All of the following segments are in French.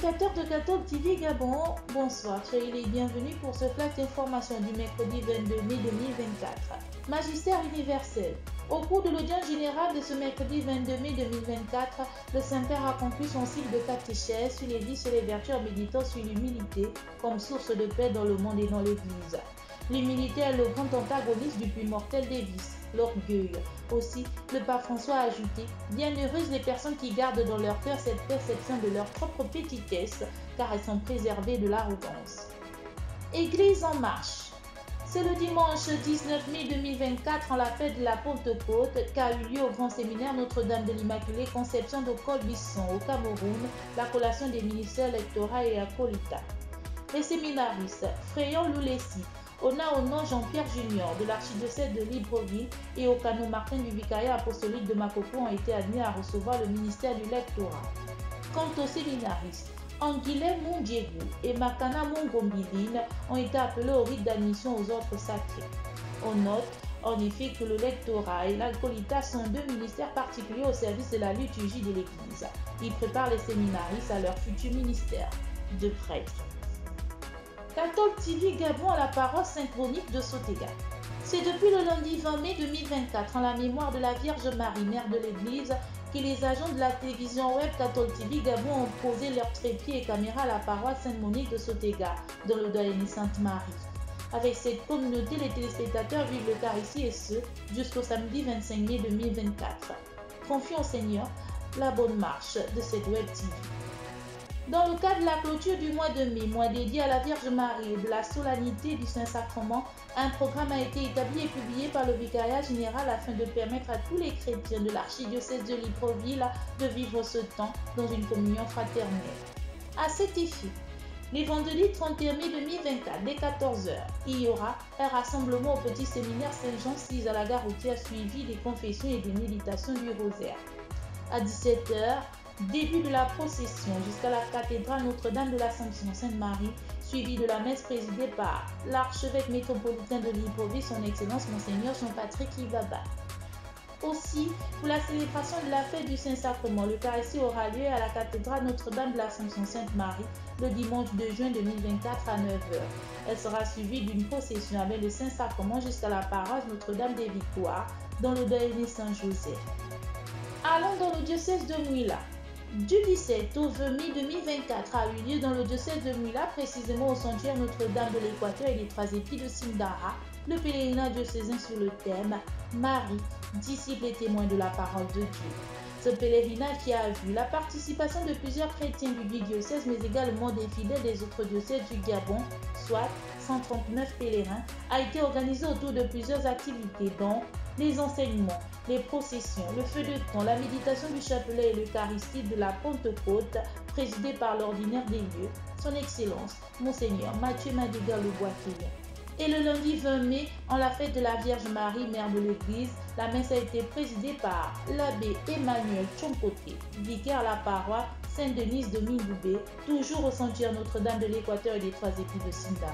téléspectateurs de Cathol TV Gabon, bonsoir, soyez les bienvenus pour ce flash d'information du mercredi 22 mai 2024. Magistère universel. Au cours de l'audience générale de ce mercredi 22 mai 2024, le Saint-Père a conclu son cycle de catéchèse sur les vices et les vertus en méditant sur l'humilité comme source de paix dans le monde et dans l'Église. L'humilité est le grand antagoniste du plus mortel des vices, l'orgueil. Aussi, le pape François a ajouté « Bienheureuses les personnes qui gardent dans leur cœur cette perception de leur propre petitesse, car elles sont préservées de l'arrogance. » Église en marche. C'est le dimanche 19 mai 2024, en la fête de la Pentecôte, qu'a eu lieu au grand séminaire Notre-Dame de l'Immaculée Conception de Colbisson, au Cameroun, la collation des ministères électoraux et acolytats. Les séminaristes Fréon Loulessi, Ona Jean-Pierre Junior de l'archidiocèse de Libreville et Okano Martin du vicariat apostolique de Makoko ont été admis à recevoir le ministère du lectorat. Quant aux séminaristes, Anguillet Mundiegu et Makana Mungombiline ont été appelés au rite d'admission aux ordres sacrés. On note en effet que le lectorat et l'acolytat sont deux ministères particuliers au service de la liturgie de l'Église. Ils préparent les séminaristes à leur futur ministère de prêtre. Cathol TV Gabon à la paroisse synchronique de Sotega. C'est depuis le lundi 20 mai 2024, en la mémoire de la Vierge Marie, mère de l'Église, que les agents de la télévision web Cathol TV Gabon ont posé leurs trépieds et caméras à la paroisse Sainte-Monique de Sotega, dans le doyenné Sainte-Marie. Avec cette communauté, les téléspectateurs vivent l'Eucharistie et ce, jusqu'au samedi 25 mai 2024. Confions au Seigneur la bonne marche de cette web TV. Dans le cadre de la clôture du mois de mai, mois dédié à la Vierge Marie et de la solennité du Saint-Sacrement, un programme a été établi et publié par le Vicariat général afin de permettre à tous les chrétiens de l'archidiocèse de Libreville de vivre ce temps dans une communion fraternelle. À cet effet, les vendredis 31 mai 2024, dès 14 h, il y aura un rassemblement au petit séminaire Saint-Jean 6 à la gare routière suivi des confessions et des méditations du rosaire. À 17 h, début de la procession jusqu'à la cathédrale Notre-Dame de l'Assomption Sainte-Marie, suivi de la messe présidée par l'archevêque métropolitain de Libreville, son Excellence Monseigneur Jean-Patrick Ibaba. Aussi, pour la célébration de la fête du Saint-Sacrement, l'Eucharistie aura lieu à la cathédrale Notre-Dame de l'Assomption Sainte-Marie le dimanche 2 juin 2024 à 9 h. Elle sera suivie d'une procession avec le Saint-Sacrement jusqu'à la paroisse Notre-Dame des Victoires dans le doyenné Saint-Joseph. Allons dans le diocèse de Mouila. Du 17 au 20 mai 2024 a eu lieu dans le diocèse de Mouila, précisément au sanctuaire Notre-Dame de l'Équateur et des Trois Épis de Sindara, le pèlerinage diocésain sur le thème « Marie, disciple et témoin de la parole de Dieu ». Ce pèlerinage qui a vu la participation de plusieurs chrétiens du diocèse, mais également des fidèles des autres diocèses du Gabon, soit 139 pèlerins, a été organisé autour de plusieurs activités dont les enseignements, les processions, le feu de camp, la méditation du chapelet et l'Eucharistie de la Pentecôte, présidée par l'ordinaire des lieux, son Excellence, Monseigneur Mathieu Madiga Le Boisquet. Et le lundi 20 mai, en la fête de la Vierge Marie, mère de l'Église, la messe a été présidée par l'abbé Emmanuel Tchonkoté, vicaire à la paroisse Saint-Denis de Mingoubé, toujours au sanctuaire Notre-Dame de l'Équateur et des Trois Épis de Sindara.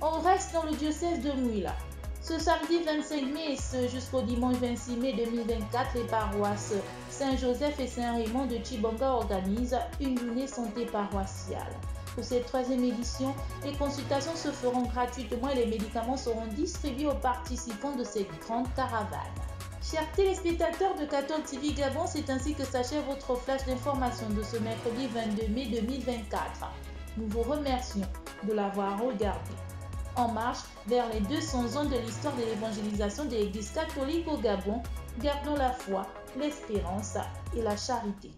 On reste dans le diocèse de Mouila. Ce samedi 25 mai et ce jusqu'au dimanche 26 mai 2024, les paroisses Saint-Joseph et Saint-Raymond de Tchibanga organisent une journée santé paroissiale. Pour cette troisième édition, les consultations se feront gratuitement et les médicaments seront distribués aux participants de cette grande caravane. Chers téléspectateurs de Cathol TV Gabon, c'est ainsi que s'achève votre flash d'information de ce mercredi 22 mai 2024. Nous vous remercions de l'avoir regardé. En marche vers les 200 ans de l'histoire de l'évangélisation de l'Église catholique au Gabon, gardons la foi, l'espérance et la charité.